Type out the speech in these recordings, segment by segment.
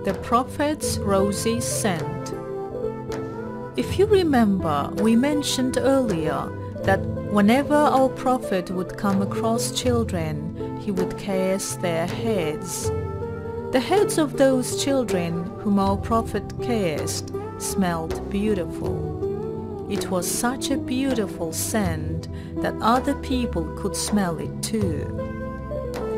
The Prophet's Rosy scent. If you remember, we mentioned earlier that whenever our Prophet would come across children, he would caress their heads. The heads of those children whom our Prophet caressed smelled beautiful. It was such a beautiful scent that other people could smell it too.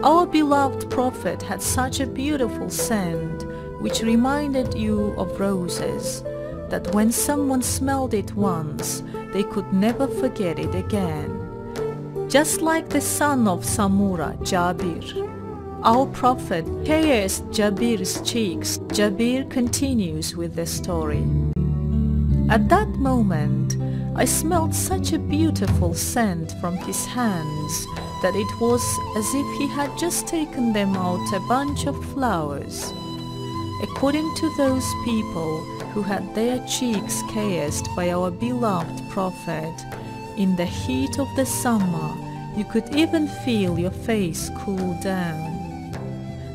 Our beloved Prophet had such a beautiful scent which reminded you of roses, that when someone smelled it once, they could never forget it again. Just like the son of Samurha, Cabr, our Prophet caressed Cabr's cheeks. Cabr continues with the story. At that moment, I smelled such a beautiful scent from his hands that it was as if he had just taken them out a bunch of flowers. According to those people who had their cheeks caressed by our beloved Prophet, in the heat of the summer, you could even feel your face cool down.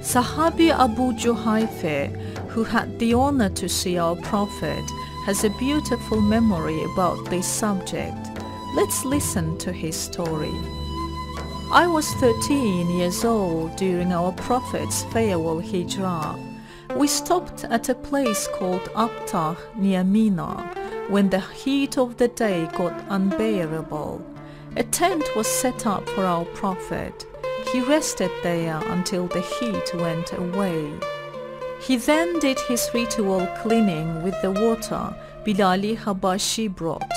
Sahabi Abu Juhayfa, who had the honor to see our Prophet, has a beautiful memory about this subject. Let's listen to his story. I was 13 years old during our Prophet's farewell hijrah. We stopped at a place called Abtah near Mina when the heat of the day got unbearable. A tent was set up for our Prophet. He rested there until the heat went away. He then did his ritual cleaning with the water Bilal Habashi brought.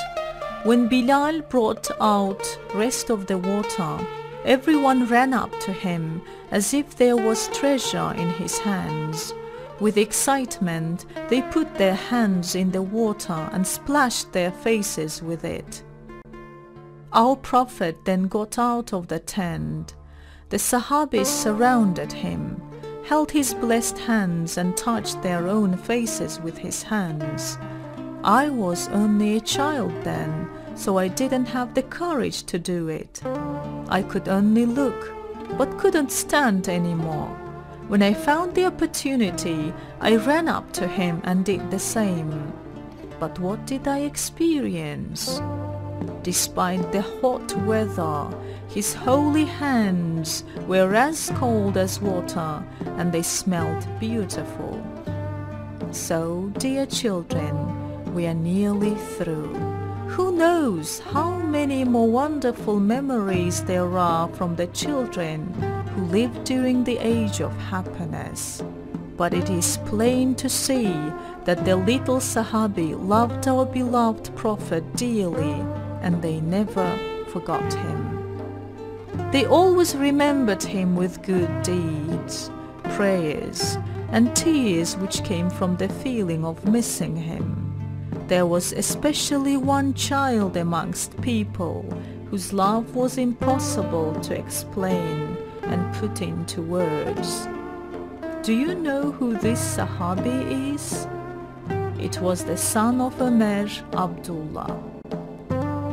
When Bilal brought out rest of the water, everyone ran up to him as if there was treasure in his hands. With excitement, they put their hands in the water and splashed their faces with it. Our Prophet then got out of the tent. The Sahabis surrounded him, held his blessed hands and touched their own faces with his hands. I was only a child then, so I didn't have the courage to do it. I could only look, but couldn't stand anymore. When I found the opportunity, I ran up to him and did the same. But what did I experience? Despite the hot weather, his holy hands were as cold as water and they smelled beautiful. So, dear children, we are nearly through. Who knows how many more wonderful memories there are from the children who lived during the age of happiness. But it is plain to see that the little Sahabi loved our beloved Prophet dearly, and they never forgot him. They always remembered him with good deeds, prayers, and tears which came from the feeling of missing him. There was especially one child amongst people whose love was impossible to explain and put into words. Do you know who this Sahabi is? It was the son of Umar, Abdullah.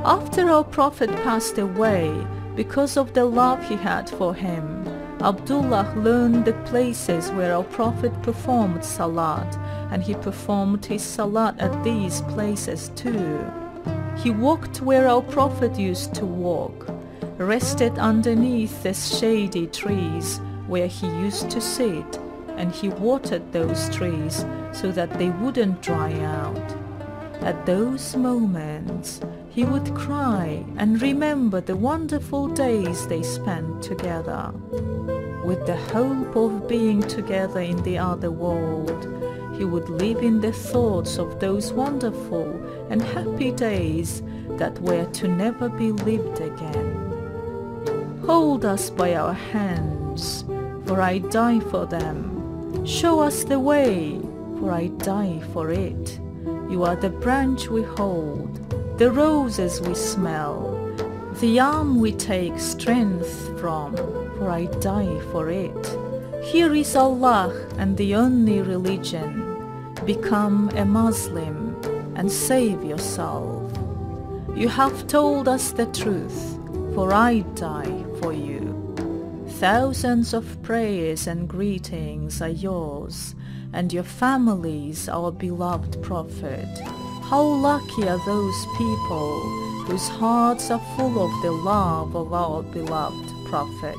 After our Prophet passed away, because of the love he had for him, Abdullah learned the places where our Prophet performed salat, and he performed his salat at these places too. He walked where our Prophet used to walk, rested underneath the shady trees where he used to sit, and he watered those trees so that they wouldn't dry out. At those moments, he would cry and remember the wonderful days they spent together. With the hope of being together in the other world, he would live in the thoughts of those wonderful and happy days that were to never be lived again. Hold us by our hands, for I die for them. Show us the way, for I die for it. You are the branch we hold, the roses we smell, the arm we take strength from, for I die for it. Here is Allah and the only religion. Become a Muslim and save yourself. You have told us the truth, for I die for you. Thousands of prayers and greetings are yours, and your families, our beloved Prophet. How lucky are those people whose hearts are full of the love of our beloved Prophet.